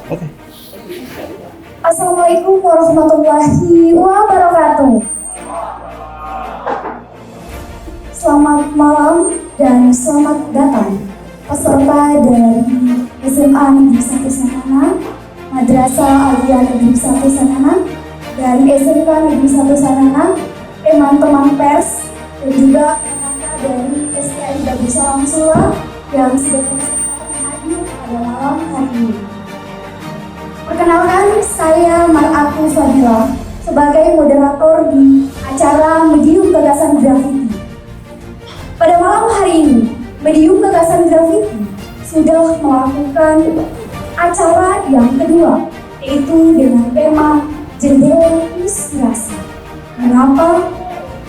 Oke. Assalamualaikum warahmatullahi wabarakatuh. Selamat malam dan selamat datang peserta dari SMA Negeri 1 Sanana, Madrasah Aliyah Negeri 1 Sanana, dan SMK Negeri 1 Sanana, teman-teman pers, dan juga kakak dari STI Darussalam Sula yang sudah bersedia hadir pada malam hari ini. Perkenalkan, saya Mar'atu Fadila sebagai moderator di acara Medium Gagasan Grafiti. Pada malam hari ini, Medium Gagasan Grafiti sudah melakukan acara yang kedua, yaitu dengan tema Jendela Inspirasi. Mengapa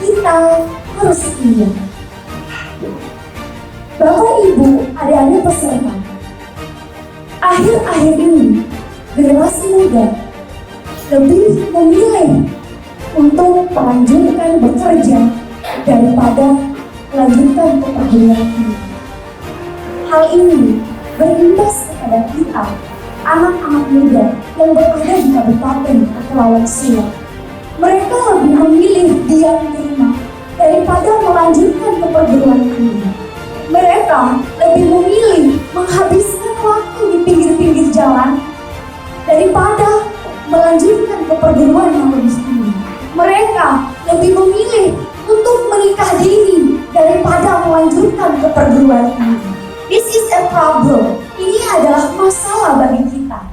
kita harus kuliah? Bapak, Ibu, adik-adik peserta, akhir-akhir ini generasi muda lebih memilih untuk melanjutkan bekerja daripada melanjutkan perguruan tinggi. Hal ini berimbas kepada kita, anak-anak muda yang berada di Kabupaten Kepulauan Sula. Mereka lebih memilih diam di rumah daripada melanjutkan ke perguruan tinggi. Mereka lebih memilih menghabiskan waktu di pinggir-pinggir jalan daripada melanjutkan ke perguruan yang lebih tinggi. Mereka lebih memilih untuk menikah dini daripada melanjutkan ke perguruan tinggi. This is a problem. Ini adalah masalah bagi kita.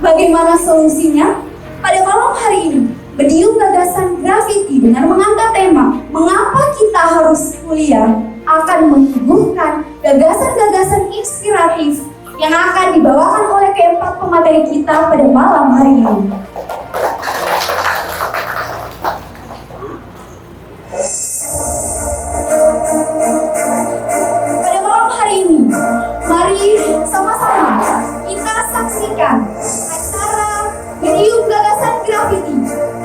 Bagaimana solusinya? Pada malam hari ini, Medium Gagasan Grafiti dengan mengangkat tema "Mengapa kita harus kuliah" akan menyuguhkan gagasan-gagasan inspiratif yang akan dibawakan oleh keempat pemateri kita pada malam hari ini. Pada malam hari ini, mari sama-sama kita saksikan acara Medium Gagasan Grafiti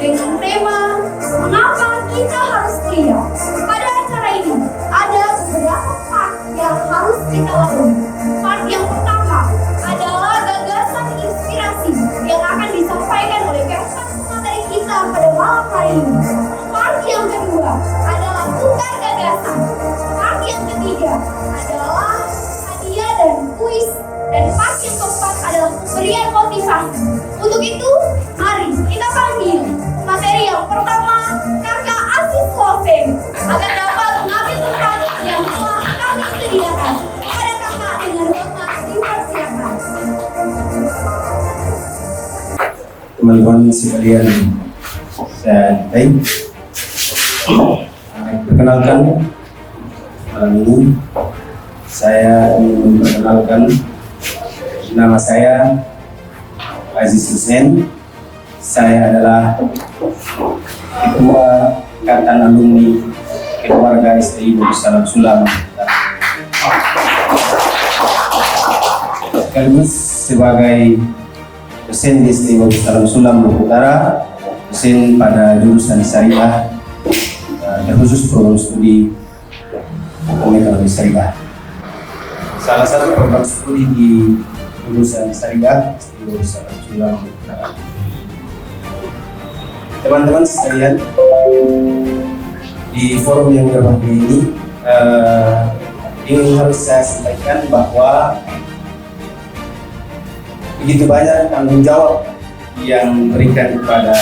dengan tema "Mengapa kita harus kuliah". Pada acara ini ada beberapa part yang harus kita lalui. Part yang pertama adalah gagasan inspirasi yang akan disampaikan oleh keempat pemateri kita pada malam hari ini. Part yang kedua adalah tukar gagasan. Part yang ketiga adalah hadiah dan kuis. Dan part yang keempat adalah pemberian motivasi. Untuk itu, mari kita panggil pemateri yang pertama, Kakak Asis Wafem, agar dapat mengambil tempat yang telah kami sediakan. Pada kakak dengan hormat dipersilakan. Teman-teman sekalian, saya baik. Perkenalkan, malam ini saya ingin memperkenalkan nama saya Aziz Hussein. Saya adalah Ketua Ikatan Alumni Keluarga STI Darussalam Sula, sekaligus sebagai dosen di STI Darussalam Sula Maluku Utara, dosen pada jurusan Syariah, terkhusus program studi Hukum Ekonomi Syariah. Salah satu program studi di jurusan Syariah STI Darussalam Sula Maluku Utara. Teman-teman sekalian, di forum yang berbahagia ini ingin harus saya sampaikan bahwa begitu banyak tanggung jawab yang diberikan kepada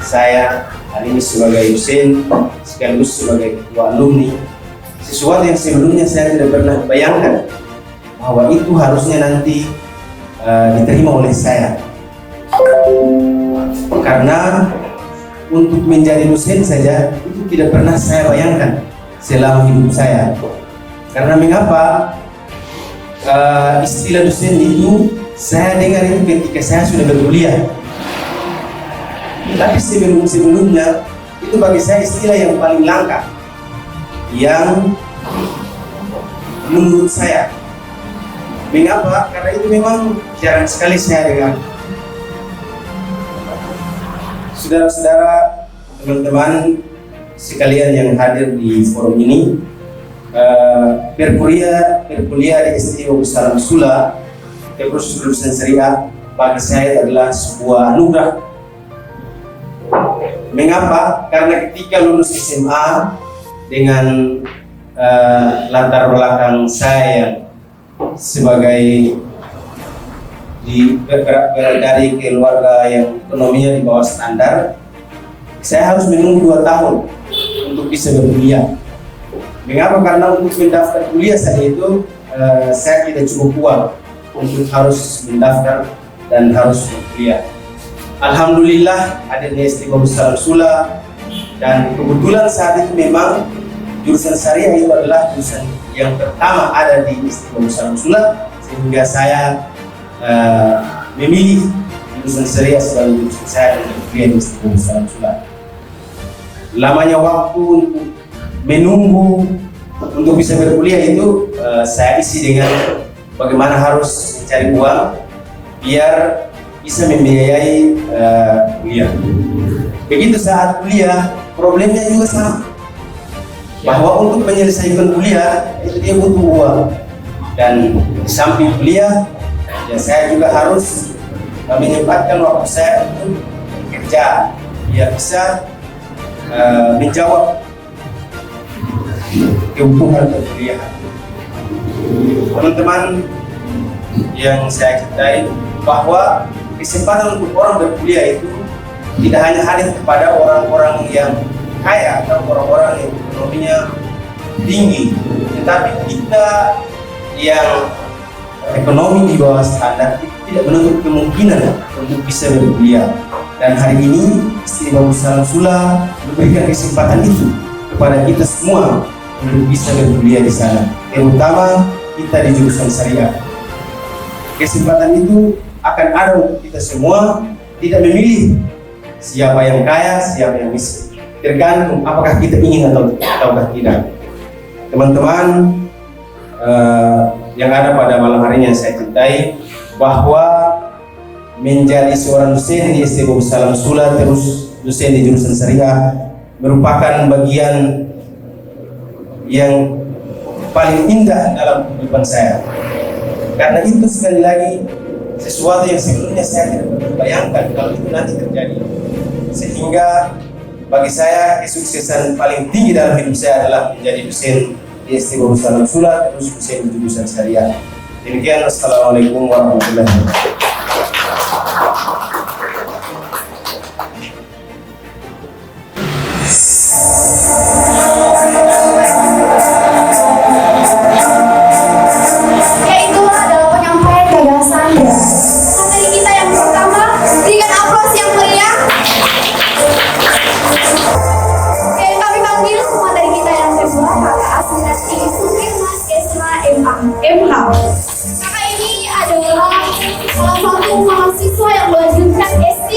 saya hari ini sebagai dosen sekaligus sebagai ketua alumni, sesuatu yang sebelumnya saya tidak pernah bayangkan bahwa itu harusnya nanti diterima oleh saya, karena untuk menjadi dosen saja itu tidak pernah saya bayangkan selama hidup saya. Karena mengapa istilah dosen itu saya dengar itu ketika saya sudah berkuliah, tapi sebelumnya itu bagi saya istilah yang paling langka, yang menurut saya. Mengapa? Karena itu memang jarang sekali saya dengar. Saudara-saudara, teman-teman sekalian yang hadir di forum ini, berkuliah di STI Darussalam Sula terus jurusan syariah bagi saya adalah sebuah anugerah. Mengapa? Karena ketika lulus SMA dengan latar belakang saya sebagai dari keluarga yang ekonominya di bawah standar, saya harus menunggu 2 tahun untuk bisa berkuliah. Mengapa? Karena untuk mendaftar kuliah saat itu saya tidak cukup uang untuk harus mendaftar dan harus berkuliah. Alhamdulillah hadirnya Istiqomah Salam Sula, dan kebetulan saat itu memang jurusan syariah itu adalah jurusan yang pertama ada di Istiqomah Salam Sula, sehingga saya memilih jurusan syariah sebagai jurusan saya dan berkuliah di Istiqomah Salam Sula. Lamanya waktu untuk menunggu untuk bisa berkuliah itu saya isi dengan bagaimana harus mencari uang biar bisa membiayai kuliah. Begitu saat kuliah, problemnya juga sama, bahwa untuk menyelesaikan kuliah itu dia butuh uang, dan di samping kuliah ya saya juga harus menyempatkan waktu saya untuk kerja biar bisa menjawab kebutuhan perkuliahan. Teman-teman yang saya cintai, bahwa kesempatan untuk orang berkuliah itu tidak hanya hadir kepada orang-orang yang kaya atau orang-orang yang ekonominya tinggi, tetapi kita yang ekonomi di bawah standar tidak menutup kemungkinan untuk bisa berkuliah. Dan hari ini Istiqomah Salam Sula memberikan kesempatan itu kepada kita semua untuk bisa berkuliah di sana, terutama kita di jurusan syariah. Kesempatan itu akan ada untuk kita semua, tidak memilih siapa yang kaya, siapa yang miskin, tergantung apakah kita ingin ataukah tidak. Teman-teman yang ada pada malam hari ini yang saya cintai, bahwa menjadi seorang dosen di Istiqomah Salam Sula, terus dosen di jurusan syariah, merupakan bagian yang paling indah dalam kehidupan saya. Karena itu sekali lagi sesuatu yang sebelumnya saya tidak bayangkan kalau itu nanti terjadi. Sehingga bagi saya kesuksesan paling tinggi dalam hidup saya adalah menjadi dosen di Istiqomah Salam Sula, terus dosen di jurusan syariah. Demikian, assalamualaikum warahmatullahi wabarakatuh.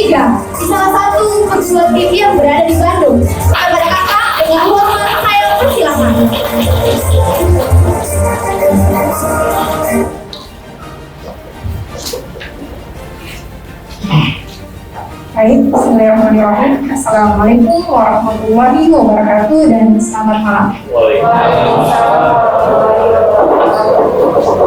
Di salah satu perguruan tinggi yang berada di Bandung. Kepada kakak, dengan hormat saya persilakan. Baik, bismillahirrahmanirrahim. Assalamualaikum warahmatullahi wabarakatuh dan selamat malam.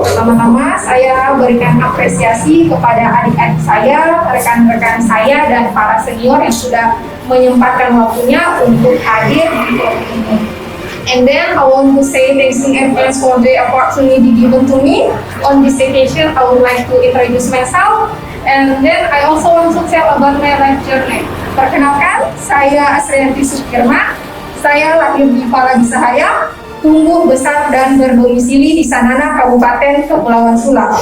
Pertama-tama saya berikan apresiasi kepada adik-adik saya, rekan-rekan saya, dan para senior yang sudah menyempatkan waktunya untuk hadir di forum ini. And then I want to say thanks in advance for the opportunity given to me on this occasion. I would like to introduce myself, and then I also want to tell about my life journey. Perkenalkan, saya Asrianti Sukirma. Saya lahir di Palabisahaya, tumbuh besar dan berdomisili di Sanana, Kabupaten Kepulauan Sula.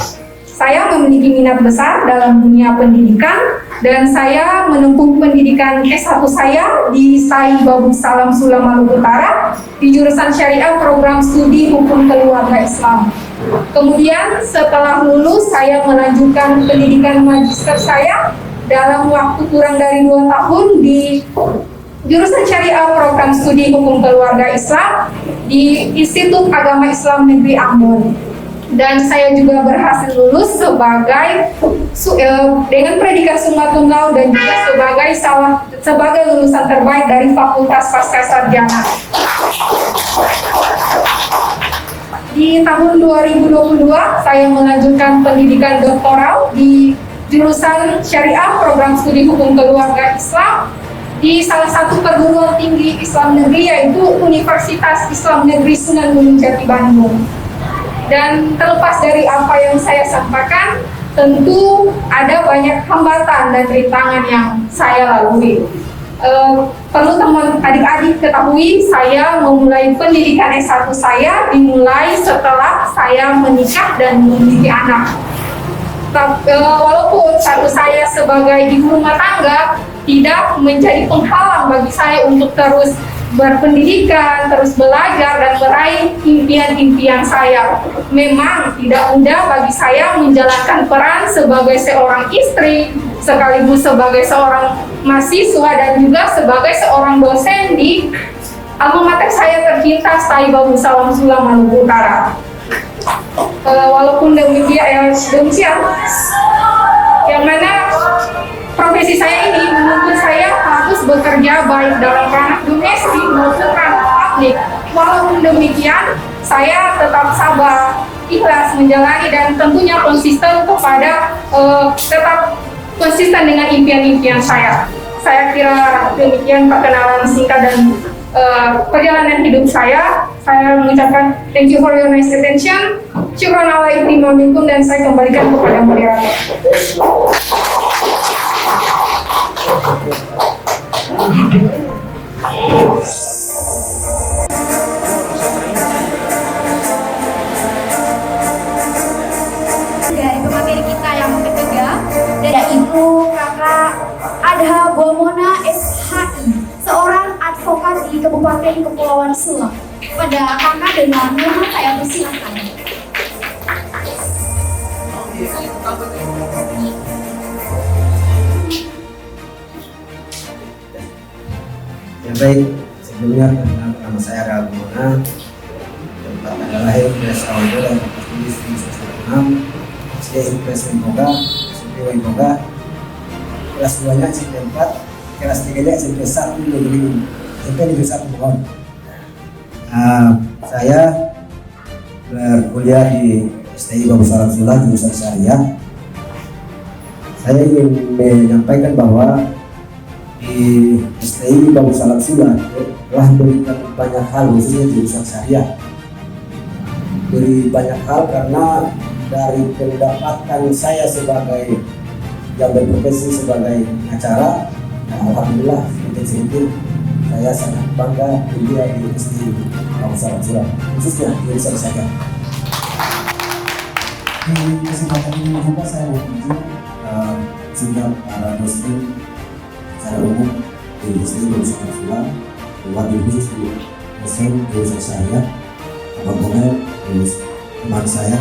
Saya memiliki minat besar dalam dunia pendidikan, dan saya menempuh pendidikan S1 saya di STAI Babul Salam Sula, Maluku Utara, di jurusan Syariah Program Studi Hukum Keluarga Islam. Kemudian setelah lulus, saya melanjutkan pendidikan magister saya dalam waktu kurang dari 2 tahun di jurusan Syariah Program Studi Hukum Keluarga Islam di Institut Agama Islam Negeri Ambon. Dan saya juga berhasil lulus dengan predikat summa tunggal, dan juga sebagai lulusan terbaik dari Fakultas Pascasarjana. Di Di tahun 2022 saya melanjutkan pendidikan doktoral di jurusan Syariah Program Studi Hukum Keluarga Islam di salah satu perguruan tinggi Islam negeri, yaitu Universitas Islam Negeri Sunan Gunung Jati Bandung. Dan terlepas dari apa yang saya sampaikan, tentu ada banyak hambatan dan rintangan yang saya lalui. Perlu teman adik-adik ketahui, saya memulai pendidikan S1 saya dimulai setelah saya menikah dan memiliki anak. Walaupun status saya sebagai ibu rumah tangga tidak menjadi penghalang bagi saya untuk terus berpendidikan, terus belajar dan meraih impian-impian saya. Memang tidak mudah bagi saya menjalankan peran sebagai seorang istri, sekaligus sebagai seorang mahasiswa dan juga sebagai seorang dosen di alma mater saya tercinta Thaibah Salam Sulam Maluku Utara. Walaupun demikian, yang mana profesi saya ini menuntut saya harus bekerja baik dalam ranah domestik maupun ranah publik. Walaupun demikian, saya tetap sabar, ikhlas menjalani dan tentunya konsisten kepada tetap konsisten dengan impian-impian saya. Saya kira demikian perkenalan singkat dan perjalanan hidup saya. Saya mengucapkan thank you for your nice attention. Syukran ala ihtimam minkum, dan saya kembalikan kepada moderator. Dari pemateri kita yang ketiga, yaitu Kakak Adha Bomona SHI, seorang advokat di Kabupaten Kepulauan Sulam. Pada kakak dengan nama saya persilakan. Ya baik, sebelumnya nama saya Adha Bomona, tempat tanggal lahir 11 tahun 2006, SD IPS Wimpoga, SMP Wimpoga, kelas 2-nya SMP 4, kelas 3-nya SMP 1 Negeri, SMP Negeri 1 Mohon. Saya berkuliah di STI Babu Salam Sula jurusan Syariah. Saya ingin menyampaikan bahwa di STI Babu Salam Sula telah memberikan banyak hal, khususnya jurusan Syariah. Beri banyak hal karena dari pendapatan saya sebagai yang berprofesi sebagai pengacara, alhamdulillah sedikit saya sangat bangga kuliah di STI Babu Salam Sula, khususnya jurusan Syariah. Di kesempatan ini juga saya mau tunjuk sudah para dosen secara umum di STI Babu Salam Sula, wabil khusus di dosen jurusan Syariah, apabila teman saya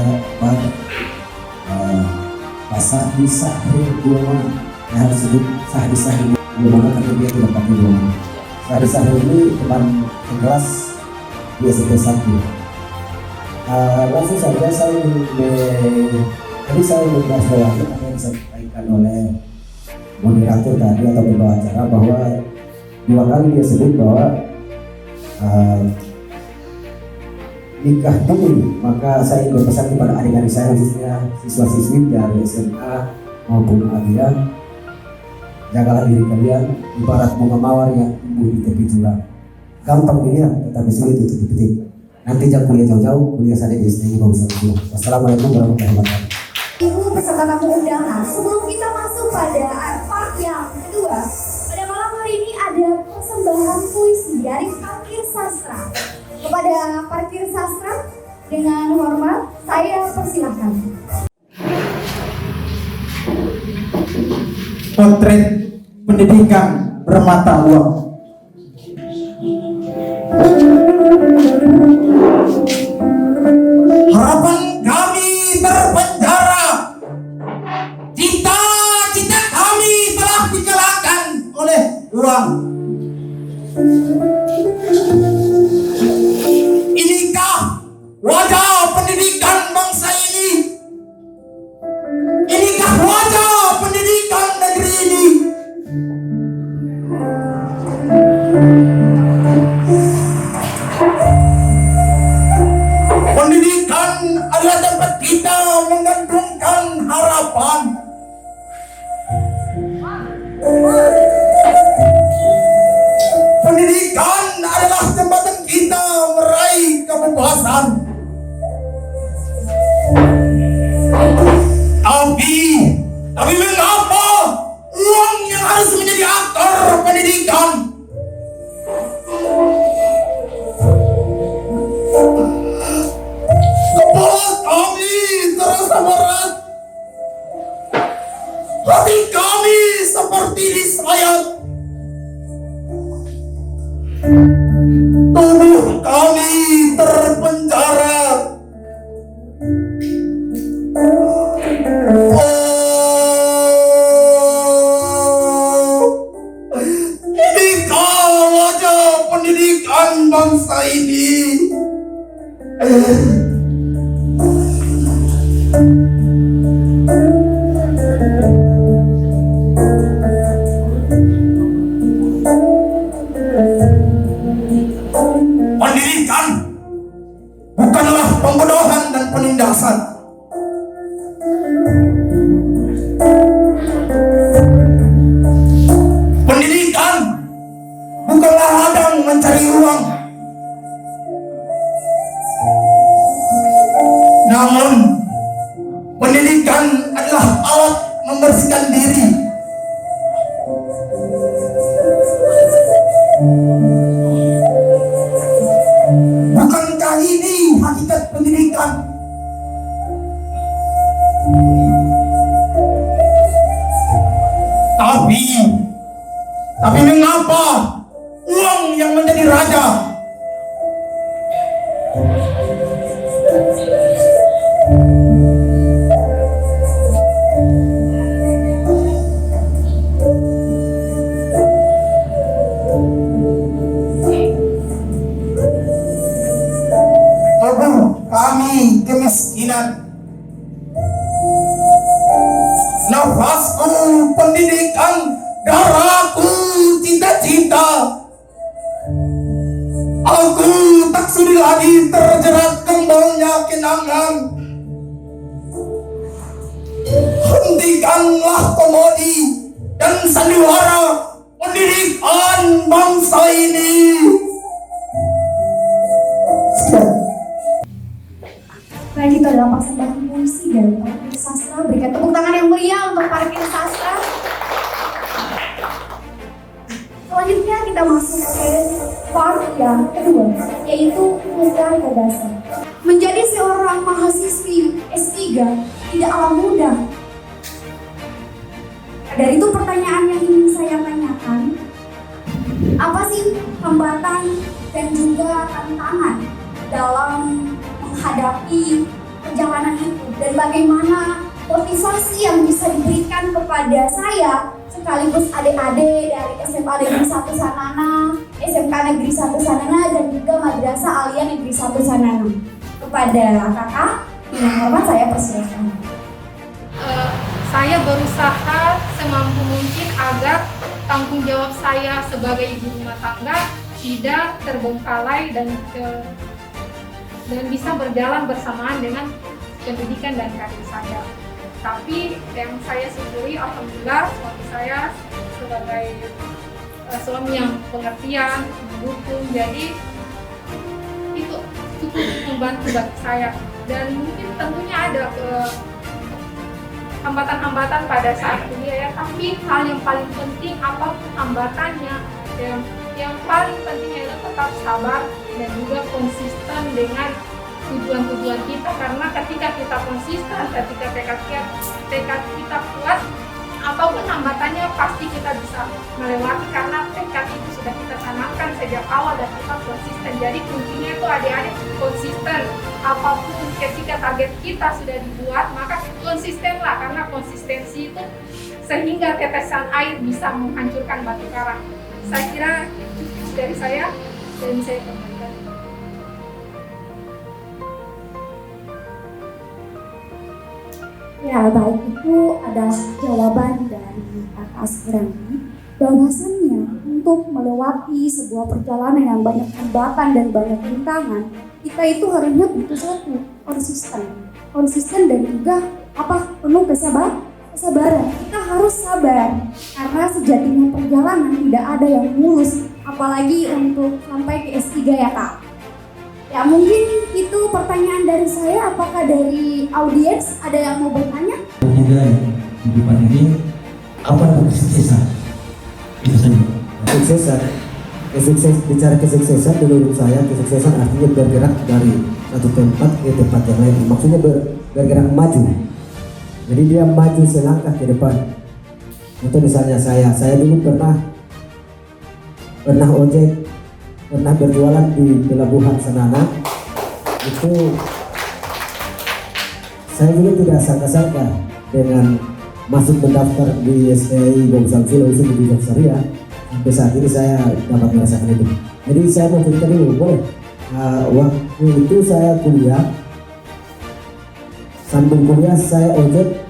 Pak Sahdi Sahri Gulamana, saya harus sebut Sahdi Sahri Gulamana karena dia tidak pakai Gulamana. Sahdi Sahri ini teman kelas di SMP 1. Langsung saja saya tadi saya membahas bahwa apa yang disampaikan oleh moderator tadi atau pembawa acara, bahwa 2 kali dia sebut bahwa nikah dulu. Maka saya ingin berpesan kepada adik-adik saya, khususnya siswa-siswi dari SMA maupun Aliyah, jagalah diri kalian ibarat bunga mawar yang tumbuh di tepi tulang. Gampang dilihat tetapi sulit untuk dipetik. Nanti jangan kuliah jauh-jauh, kuliah saja di STI Babu Salam Sula. Wassalamualaikum warahmatullahi wabarakatuh. Ibu beserta tamu undangan, sebelum kita masuk pada part yang kedua, pada malam hari ini ada persembahan puisi dari Parkir Sastra. Kepada Parkir Sastra, dengan hormat saya persilahkan. Potret pendidikan bermata uang. Harapan kami terpenjara, cita-cita kami telah dikalahkan oleh uang. Inikah wajah pendidikan bangsa ini? Inikah wajah pendidikan negeri ini? Pendidikan kebebasan. Tapi mengapa uang yang harus menjadi aktor pendidikan? Kepala kami terasa berat. Hati kami seperti disayat. Tubuh kami terpenjara. Inikah wajah pendidikan bangsa ini? Pendidikan bukanlah pembodohan dan penindasan. Pendidikan bukanlah ladang mencari uang. Namun, pendidikan adalah alat membersihkan diri. Bukankah ini hakikat pendidikan? Tapi mengapa uang yang menjadi raja? Tubuh kami kemiskinan. Nafasku pendidikan, darahku cita-cita. Aku tak sudi lagi terjerat gembolnya kenangan. Hentikanlah komedi dan sandiwara pendidikan bangsa ini. Baik, itu adalah persembahan puisi dari Parkir Sastra. Berikan tepuk tangan yang meriah untuk Parkir Sastra. Selanjutnya kita masuk ke part yang kedua, yaitu tugas gagasan. Menjadi seorang mahasiswi S3 tidaklah mudah. Dari itu pertanyaan yang ingin saya tanyakan, apa sih hambatan dan juga tantangan dalam menghadapi perjalanan itu, dan bagaimana motivasi yang bisa diberikan kepada saya sekaligus adik-adik dari SMA Negeri 1 Sanana, SMK Negeri 1 Sanana, dan juga Madrasah Aliyah Negeri 1 Sanana. Kepada kakak, dengan hormat saya persilahkan. Saya berusaha semampu mungkin agar tanggung jawab saya sebagai ibu rumah tangga tidak terbengkalai dan bisa berjalan bersamaan dengan pendidikan dan karir saya. Tapi yang saya syukuri, alhamdulillah, suami saya sebagai suami yang pengertian, mendukung, jadi itu cukup membantu bagi saya. Dan mungkin tentunya ada hambatan-hambatan pada saat kuliah ya, tapi hal yang paling penting apapun hambatannya, yang paling penting adalah tetap sabar dan juga konsisten dengan tujuan-tujuan kita, karena ketika kita konsisten, ketika tekad kita kuat, apapun hambatannya pasti kita bisa melewati, karena tekad itu sudah kita tanamkan sejak awal dan kita konsisten. Jadi kuncinya itu adik-adik konsisten. Apapun ketika target kita sudah dibuat, maka konsistenlah, karena konsistensi itu sehingga tetesan air bisa menghancurkan batu karang. Saya kira itu dari saya, dan saya kembalikan. Ya, baik, itu adalah jawaban dari kakak aspiranti. Bahwasannya untuk melewati sebuah perjalanan yang banyak hambatan dan banyak rintangan, kita itu harusnya butuh satu, konsisten dan juga penuh kesabaran. Kita harus sabar, karena sejatinya perjalanan tidak ada yang mulus, apalagi untuk sampai ke S3 ya kak. Ya mungkin itu pertanyaan dari saya. Apakah dari audiens ada yang mau bertanya? Juga kehidupan ini apa itu kesuksesan? Itu saja. Bicara kesuksesan menurut saya, kesuksesan artinya bergerak dari satu tempat ke tempat yang lain. Maksudnya bergerak maju. Jadi dia maju selangkah ke depan. Untuk misalnya saya dulu pernah ojek, pernah berjualan di pelabuhan Senana. Itu saya juga tidak sangka-sangka dengan masuk mendaftar di STI Bagusan Sulawesi di Bidang Syariah. Sampai saat ini saya dapat merasakan itu. Jadi saya mau cerita dulu, boleh? Waktu itu saya kuliah, sambil kuliah saya ojek.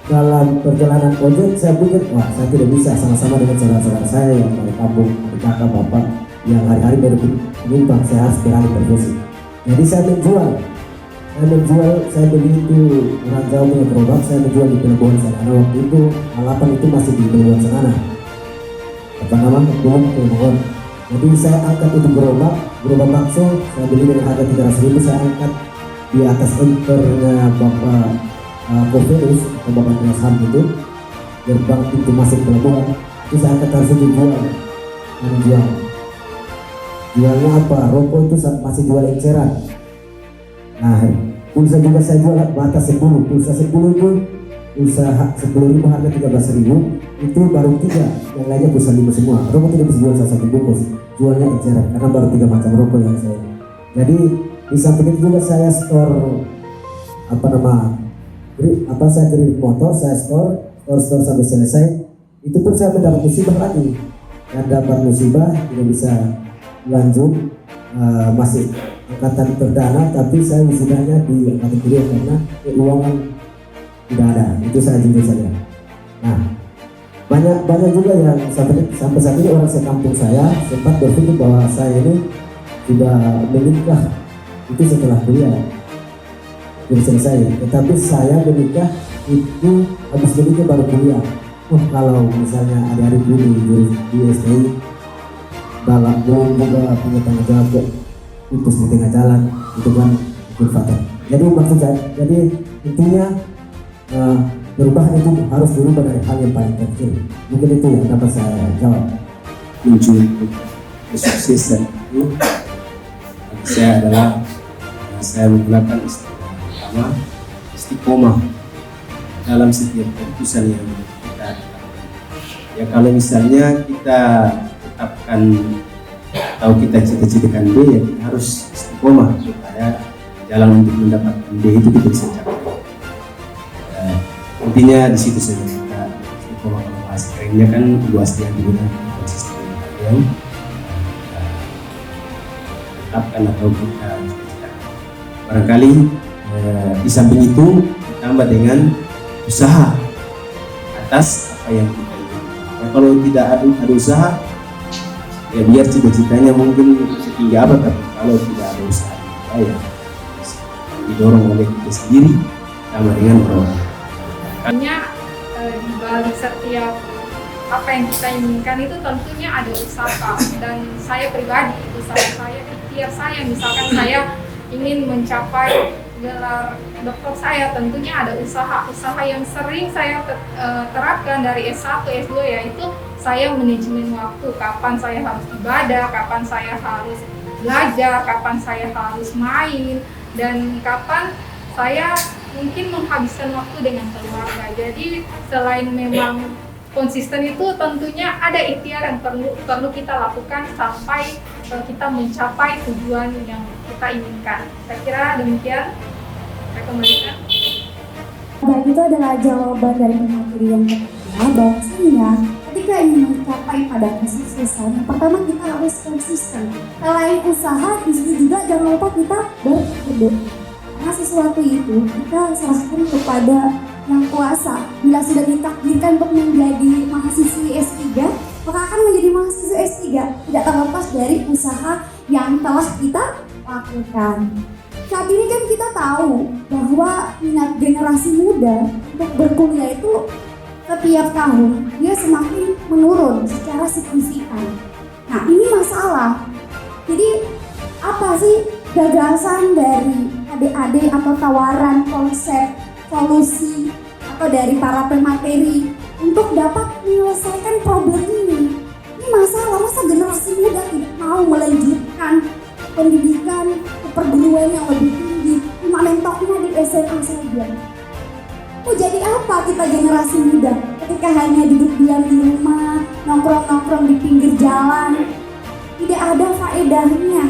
Dalam perjalanan ojek saya pikir, wah saya tidak bisa sama-sama dengan saudara-saudara saya yang dari kampung, dari kakak, bapak yang hari-hari baru penumpang, saya harus beralih profesi. Jadi saya beli itu orang jauh punya gerobak, saya menjual di pelabuhan Senana. Waktu itu alapan itu masih di pelabuhan Senana, apa namanya, belum Pelabuhan. Jadi saya angkat itu gerobak bakso, saya beli dengan harga 300.000, saya angkat di atas enternya bapak Koferus atau bapak Dinas HAM itu, gerbang pintu masuk pelabuhan. Itu saya angkat harus jualnya apa? Rokok itu masih jual eceran. Nah, pulsa juga saya jual batas 10. Pulsa 10 itu usaha 10.000 harga 13.000. Itu baru 3, yang lainnya pulsa 5 semua. Rokok tidak bisa jual satu bungkus, jualnya eceran karena baru 3 macam rokok yang saya. Jadi di samping itu juga saya store saya kredit motor, saya store sampai selesai. Itu pun saya mendapat musibah lagi, dan dapat musibah tidak bisa lanjut, masih angkatan perdana, tapi saya wisudanya di angkatan kedua karena keuangan tidak ada. Itu saya jujur saja. Nah, banyak juga yang sampai saat ini orang sekampung saya sempat berpikir bahwa saya ini sudah menikah itu setelah kuliah selesai, tetapi saya menikah itu habis menikah baru kuliah. Kalau misalnya adik-adik dulu di STI balap belum juga punya tanggung jawab putus di tengah jalan, itu kan ikut fatal. Jadi maksud saya, jadi intinya perubahan itu harus dirubah dari hal yang paling kecil. Mungkin itu yang dapat saya jawab. Kunci kesuksesan itu bagi saya adalah saya menggunakan istiqomah dalam setiap keputusan yang kita lakukan. Ya kalau misalnya kita tetapkan atau kita cita-citakan B, ya kita harus istiqomah supaya jalan untuk mendapatkan B itu kita bisa capai. Intinya di situ saja kita istiqomah. Kalau bahasa kerennya kan luas yang digunakan konsisten yang tetapkan atau kita cita-citakan. Barangkali di samping itu ditambah dengan usaha atas apa yang kita inginkan. Ya, kalau tidak ada usaha, ya biar cita-citanya mungkin setinggi apa, tapi kalau tidak ada usaha, ya didorong oleh kita sendiri tambah dengan orang. Hanya di balik setiap apa yang kita inginkan itu tentunya ada usaha, dan saya pribadi usaha saya, ikhtiar saya, misalkan saya ingin mencapai gelar doktor saya, tentunya ada usaha yang sering saya terapkan dari S1, S2, yaitu saya manajemen waktu, kapan saya harus ibadah, kapan saya harus belajar, kapan saya harus main, dan kapan saya mungkin menghabiskan waktu dengan keluarga. Jadi selain memang konsisten itu tentunya ada ikhtiar yang perlu kita lakukan sampai kita mencapai tujuan yang kita inginkan. Saya kira demikian. Saya kembalikan. Dan itu adalah jawaban dari pemateri yang ketiga, bahwasanya ketika ingin mencapai pada kesuksesan, yang pertama kita harus konsisten. Selain usaha, di situ juga jangan lupa kita berdoa. Karena sesuatu itu kita serahkan kepada yang kuasa. Bila sudah ditakdirkan untuk menjadi mahasiswi S3, maka akan menjadi mahasiswa S3, tidak terlepas dari usaha yang telah kita lakukan. Saat ini kan kita tahu bahwa minat generasi muda untuk berkuliah itu setiap tahun dia semakin menurun secara signifikan. Nah, ini masalah. Jadi apa sih gagasan dari adik-adik atau tawaran konsep solusi atau dari para pemateri untuk dapat menyelesaikan problem ini. Ini masalah, masa generasi muda tidak mau melanjutkan pendidikan ke perguruan yang lebih tinggi, cuma mentoknya di SMA saja. Mau jadi apa kita generasi muda ketika hanya duduk diam di rumah, nongkrong-nongkrong di pinggir jalan, tidak ada faedahnya.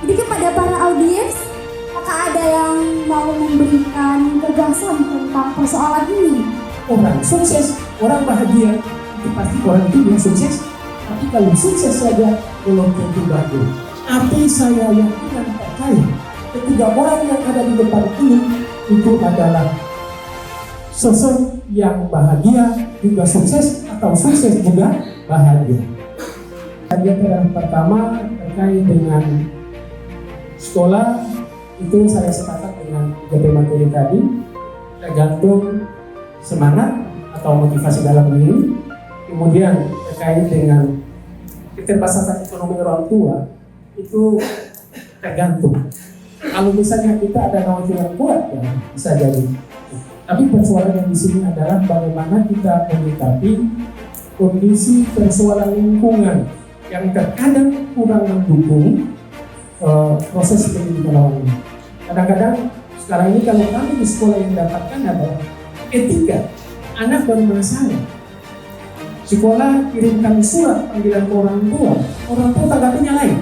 Jadi kepada para audiens, apakah ada yang mau memberikan gagasan tentang persoalan ini? Orang sukses, orang bahagia, itu pasti orang itu yang sukses. Tapi kalau sukses saja, belum tentu bagus. Tapi saya yakin dan percaya, ketiga orang yang ada di depan ini itu adalah sosok yang bahagia juga sukses atau sukses juga bahagia. Yang pertama terkait dengan sekolah, itu saya sepakat dengan tiga materi tadi, tergantung semangat atau motivasi dalam diri. Kemudian terkait dengan keterbatasan ekonomi orang tua, itu tergantung. Kalau misalnya kita ada nawacin yang kuat, ya bisa jadi. Tapi persoalannya di sini adalah bagaimana kita menyikapi kondisi persoalan lingkungan yang terkadang kurang mendukung proses pendidikan awal ini. Kadang-kadang sekarang ini kalau kami di sekolah yang dapatkan adalah ketika anak bermasalah, sekolah kirimkan surat panggilan ke orang tua tanggapinya lain.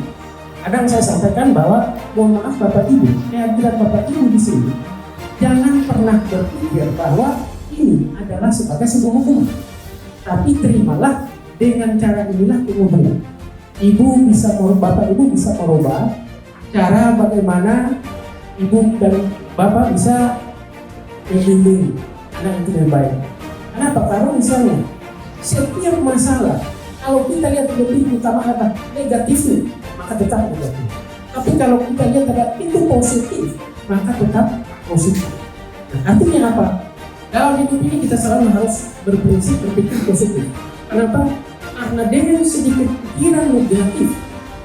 Kadang saya sampaikan bahwa mohon maaf Bapak Ibu, kehadiran Bapak Ibu di sini jangan pernah berpikir bahwa ini adalah sebagai sebuah hukuman. Tapi terimalah dengan cara inilah kemudian Bapak Ibu bisa merubah cara bagaimana Ibu dan Bapak bisa membimbing anak itu yang baik. Kenapa? Karena misalnya setiap masalah kalau kita lihat lebih utama apa negatifnya, maka tetap negatif. Tapi kalau kita lihat ada itu positif, maka tetap positif. Nah, artinya apa? Dalam hidup ini kita selalu harus berprinsip berpikir positif. Kenapa? Karena dengan sedikit pikiran negatif,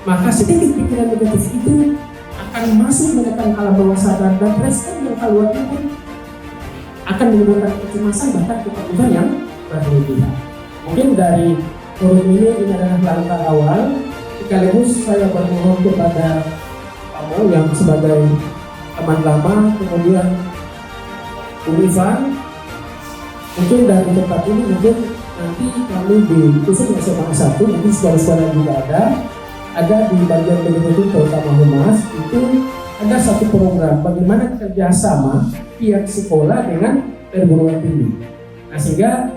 maka sedikit pikiran negatif itu akan masuk menekan alam bawah sadar dan respon yang keluar pun akan menimbulkan kecemasan bahkan ketakutan yang berlebihan. Mungkin dari forum ini adalah langkah awal. Sekaligus saya bermohon kepada kamu yang sebagai teman lama, kemudian Ivan, mungkin dari tempat ini mungkin nanti kami di khusus SMA 1, mungkin sekolah-sekolah juga ada di bagian begitu terutama humas itu ada satu program bagaimana kerjasama pihak sekolah dengan perguruan tinggi. Nah sehingga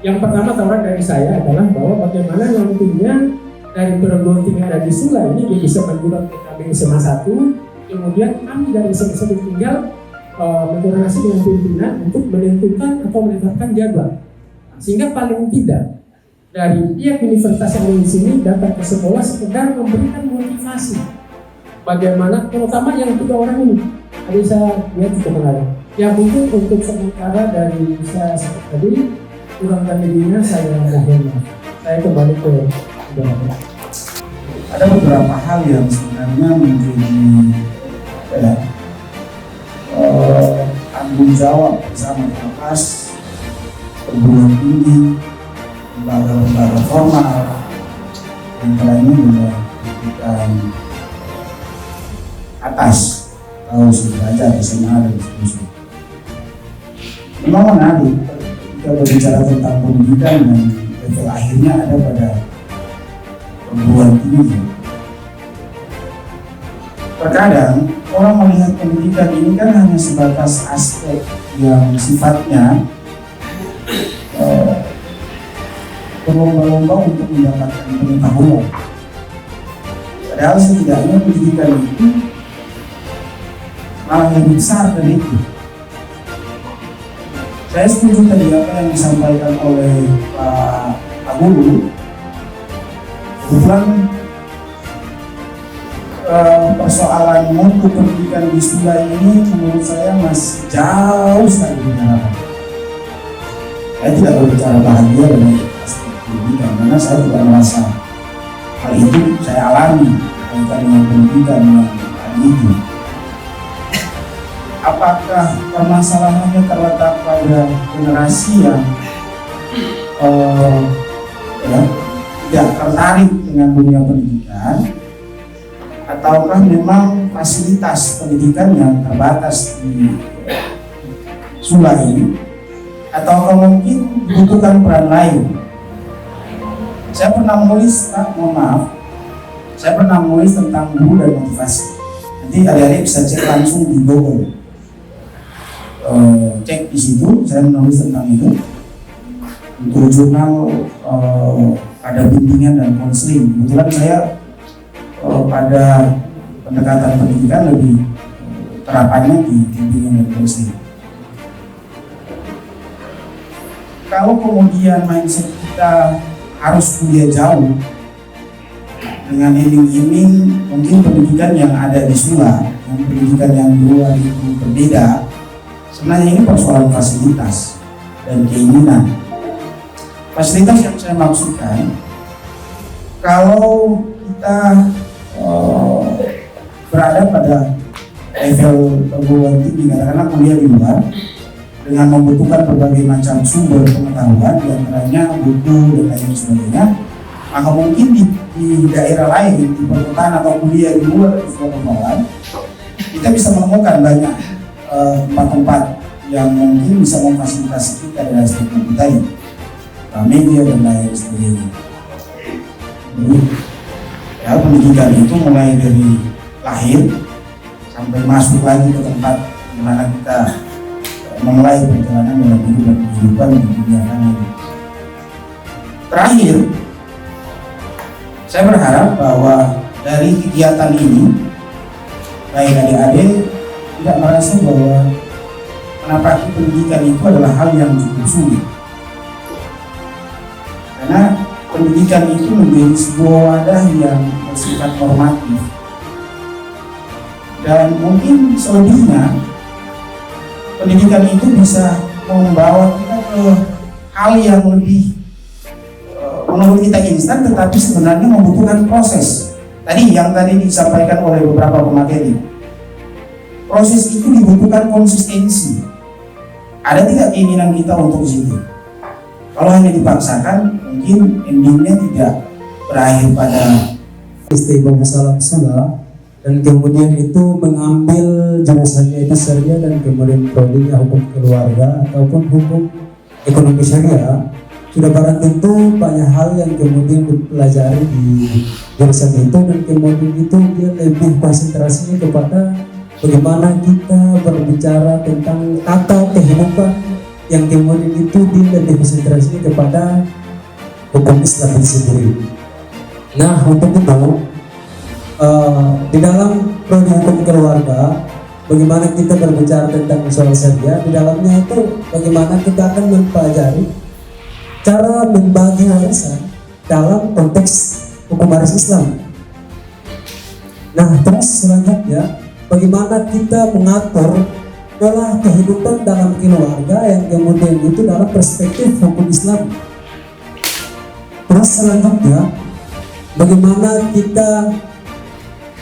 yang pertama tawaran dari saya adalah bahwa bagaimana nantinya dari perguruan tinggi ada di Sula ini bisa menjual PKB SMA 1, kemudian kami dari SMA 1 tinggal berkoordinasi dengan pimpinan untuk menentukan atau menetapkan jadwal. Sehingga paling tidak dari pihak universitas yang di sini datang ke sekolah sekedar memberikan motivasi. Bagaimana terutama yang 3 orang ini, tadi saya lihat cukup menarik. Ya mungkin untuk sementara dari saya seperti tadi kurang dan lebihnya saya mohon maaf. Saya kembali ke Bapak. Ada beberapa hal yang sebenarnya menjadi tanggung jawab bersama di atas perguruan tinggi, lembaga-lembaga formal, dan lainnya juga pendidikan atas atau sederajat SMA dan seterusnya. Memang menarik kita berbicara tentang pendidikan dan level akhirnya ada pada perguruan tinggi. Terkadang orang melihat pendidikan ini kan hanya sebatas aspek yang sifatnya berlomba-lomba untuk mendapatkan pengetahuan. Padahal setidaknya pendidikan itu malah lebih besar dari itu. Saya setuju tadi apa yang disampaikan oleh Pak Guru. Kebetulan persoalan mutu pendidikan di Sula ini menurut saya masih jauh sekali dari harapan. Saya tidak berbicara bahagia dengan aspek pendidikan karena saya tidak merasa hal itu saya alami kaitan dengan pendidikan yang tadi itu. Apakah permasalahannya terletak pada generasi yang tidak tertarik dengan dunia pendidikan, ataukah memang fasilitas pendidikan yang terbatas di Sula ini, ataukah mungkin dibutuhkan peran lain? Saya pernah menulis, saya pernah menulis tentang guru dan motivasi. Nanti adik-adik bisa cek langsung di Google, cek di situ. Saya menulis tentang itu untuk jurnal ada bimbingan dan konseling. Kebetulan saya pada pendekatan pendidikan lebih terapannya di bimbingan dan konseling. Kalau kemudian mindset kita harus kuliah jauh dengan iming-iming mungkin pendidikan yang ada di Sula, yang pendidikan yang di luar itu berbeda, sebenarnya ini persoalan fasilitas dan keinginan. Fasilitas yang saya maksudkan, kalau kita berada pada level perguruan tinggi, katakanlah kuliah di luar, dengan membutuhkan berbagai macam sumber pengetahuan, diantaranya buku dan lain sebagainya, maka mungkin di daerah lain, di perkotaan atau kuliah di luar perkotaan, kita bisa menemukan banyak tempat-tempat yang mungkin bisa memfasilitasi kita dari aspek kita ini, media dan lain sebagainya. Jadi, ya, pendidikan itu mulai dari lahir sampai masuk lagi ke tempat di mana kita memulai perjalanan dalam hidup dan kehidupan di dunia ini. Terakhir, saya berharap bahwa dari kegiatan ini, baik adik-adik tidak merasa bahwa menapaki pendidikan itu adalah hal yang cukup sulit, karena pendidikan itu menjadi sebuah wadah yang bersifat normatif, dan mungkin selebihnya pendidikan itu bisa membawa kita ke hal yang lebih menurut kita instan, tetapi sebenarnya membutuhkan proses. Tadi disampaikan oleh beberapa pemateri, proses itu dibutuhkan konsistensi. Ada tidak keinginan kita untuk situ? Kalau hanya dipaksakan, mungkin endingnya tidak berakhir pada Istiqomah Salam Sula, dan kemudian itu mengambil jurusannya itu syariah, dan kemudian prodinya hukum keluarga ataupun hukum ekonomi syariah. Sudah barang tentu banyak hal yang kemudian dipelajari di jurusan itu, dan kemudian itu dia lebih konsentrasinya kepada bagaimana kita berbicara tentang tata kehidupan, yang kemudian itu dia lebih konsentrasinya kepada hukum Islam itu sendiri. Nah, untuk itu di dalam prodi hukum keluarga, bagaimana kita berbicara tentang soal syariah, di dalamnya itu bagaimana kita akan mempelajari cara membagi warisan dalam konteks hukum waris Islam. Nah, terus selanjutnya bagaimana kita mengatur pola kehidupan dalam keluarga yang kemudian itu dalam perspektif hukum Islam. Terus selanjutnya bagaimana kita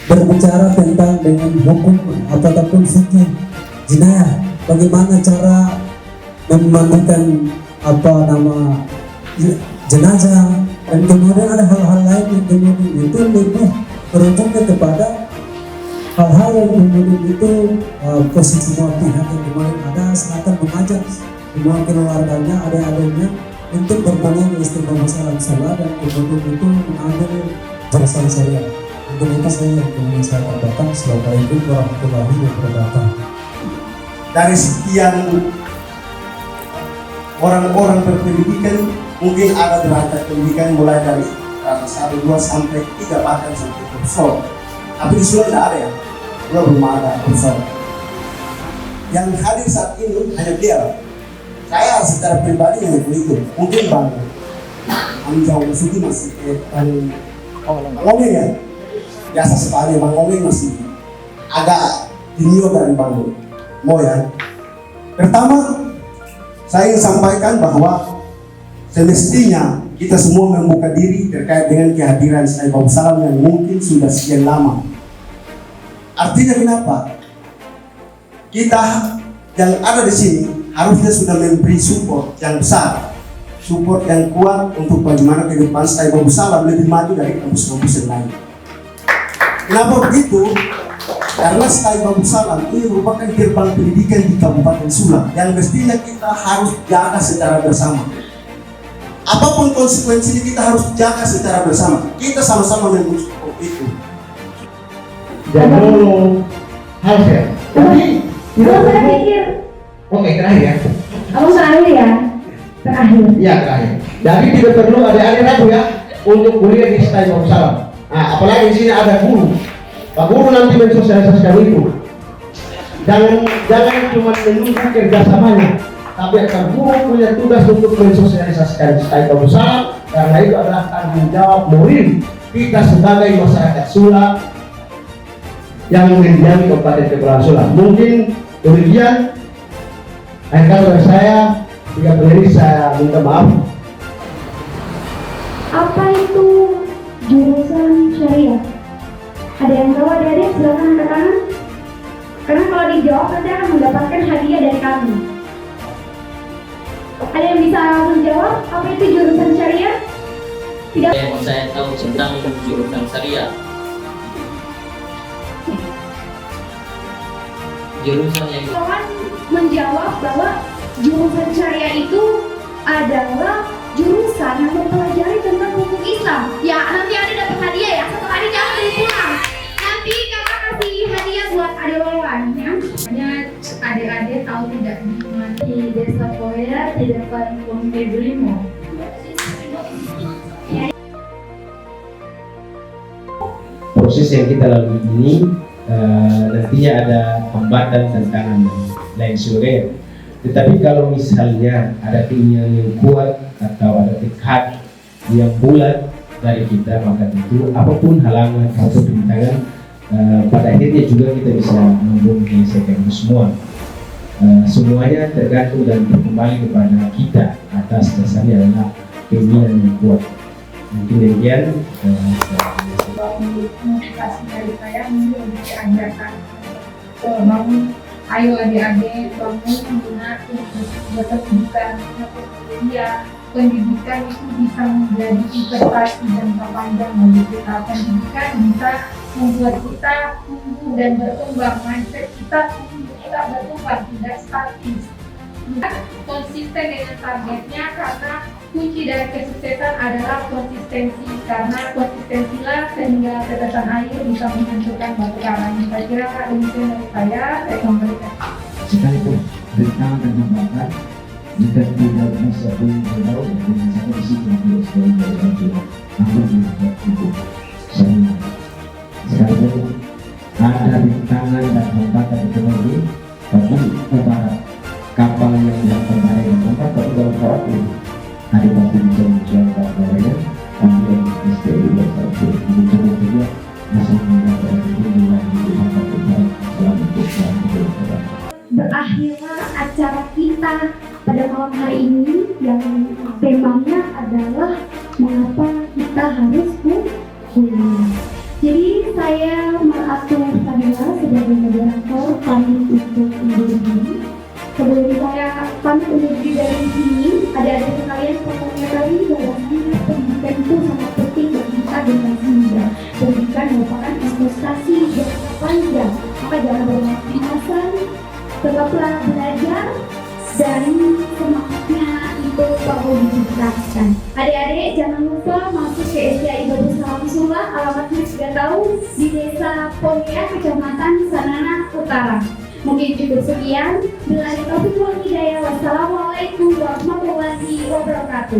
berbicara tentang dengan hukum ataupun fikih jinayah, bagaimana cara memandikan jenazah, dan kemudian ada hal-hal lain yang kemudian itu lebih berujungnya kepada hal-hal yang kemudian itu posisi semua pihak yang kemudian ada akan mengajak semua keluarganya, adik-adiknya untuk berpegang Istiqomah Salam Sula, dan kemudian itu mengambil jurusan syariah. Untuk itu saya katakan Assalamualaikum warahmatullahi wabarakatuh. Dari sekian orang-orang berpendidikan, mungkin ada derajat pendidikan mulai dari 1, 2 sampai 3 bahkan sampai profesor. Tapi di Sula tidak ada ya, belum ada profesor. Yang hadir saat ini hanya beliau. Saya secara pribadi hanya begitu. Mungkin Bang Anjau Suti masih ngomong ya, biasa sekali Bang Ngomong masih agak junior dari Bang Mo ya. Pertama, saya ingin sampaikan bahwa semestinya kita semua membuka diri terkait dengan kehadiran Syekh Babu Salam yang mungkin sudah sekian lama. Artinya kenapa? Kita yang ada di sini harusnya sudah memberi support yang besar, support yang kuat untuk bagaimana kehidupan Syekh Babu Salam lebih maju dari kampus-kampus yang lain. Kenapa begitu? Karena Syekh Babu Salam ini merupakan gerbang pendidikan di Kabupaten Sula yang mestinya kita harus jaga secara bersama. Apapun konsekuensinya kita harus jaga secara bersama. Kita sama-sama mensupport itu. Jadi harus ya. Jadi Abang saya pikir, oke, terakhir ya. abang terakhir ya? Terakhir. Iya, terakhir. Jadi tidak perlu adik-adik ragu ya untuk kuliah di Syekh Babu Salam. Nah, apalagi di sini ada guru. Pak Guru nanti mensosialisasikan itu. Jangan cuma menunggu kerjasamanya, tapi akan guru punya tugas untuk mensosialisasikan Syekh Babu Salam, karena itu adalah tanggung jawab moral kita sebagai masyarakat Sula yang mendiami Kabupaten Kepulauan Sula. Mungkin demikian. Akhir kata dari saya, tiga pendiri saya minta maaf. Apa itu jurusan syariah? Ada yang tahu adik-adik? Silakan angkat tangan. Karena kalau dijawab nanti akan mendapatkan hadiah dari kami. Ada yang bisa menjawab apa itu jurusan syariah? Tidak. Yang saya tahu tentang jurusan syariah, jurusan yang Kawan menjawab bahwa jurusan syariah itu adalah jurusan yang mempelajari tentang hukum Islam. Ya, nanti ada dapat hadiah ya. Satu hari jangan beli pulang. Nanti kakak kasih hadiah buat adik Wawan ya. Hanya adik-adik tahu tidak di Desa Koya di depan Komite Brimo. Proses yang kita lalui ini nantinya ada hambatan, tantangan dan lain sebagainya. Tetapi kalau misalnya ada keinginan yang kuat atau ada tekad yang bulat dari kita, maka tentu apapun halangan atau rintangan pada akhirnya juga kita bisa menyelesaikan itu semua. Semuanya tergantung dan kembali kepada kita. Atas dasarnya adalah keinginan yang kuat. Mungkin demikian. Motivasi dari saya mungkin untuk diajarkan bangun, ayo adik-adik bangun semangat untuk berpendidikan, pendidikan itu bisa menjadi investasi jangka panjang bagi kita. Pendidikan bisa membuat kita tumbuh dan berkembang, mindset kita tumbuh, kita berkembang, tidak statis. Kita konsisten dengan targetnya, karena kunci dari kesuksesan adalah konsistensi, karena konsistensilah sehingga tetesan air bisa menghancurkan batu karang. Saya kira demikian dari saya kembalikan. Sekalipun rintangan dan hambatan, jika tidak bisa pun berlalu dengan saya di situ tidak sekali dari saya namun juga itu saya sekalipun ada rintangan dan hambatan ekonomi bagi para kapal yang terbalik dan tempat tapi dalam pesawat ini ada pasti bisa menjualkan barangnya kemudian STI dan satu mencoba juga bisa menggunakan kunjungan di tempat tempat selama berjalan. Berakhirlah acara kita pada malam hari ini yang temanya adalah mengapa kita harus kuliah. Jadi saya mengatur Fadila sebagai moderator pamit untuk undur diri. Sebelum saya pamit undur diri dari sini, adik-adik sekalian pokoknya tadi bahwasanya pendidikan itu sangat penting bagi kita generasi muda. Pendidikan merupakan investasi jangka panjang, maka jangan bermalas-malasan, tetaplah belajar dan semangatnya itu perlu ditingkatkan. Adik-adik jangan lupa masuk ke SDI Babu Salam Sula, alamatnya sudah tahu di Desa Polia, Kecamatan Sanana Utara. Mungkin cukup sekian. Bila ada topik wal hidayah. Wassalamualaikum warahmatullahi wabarakatuh.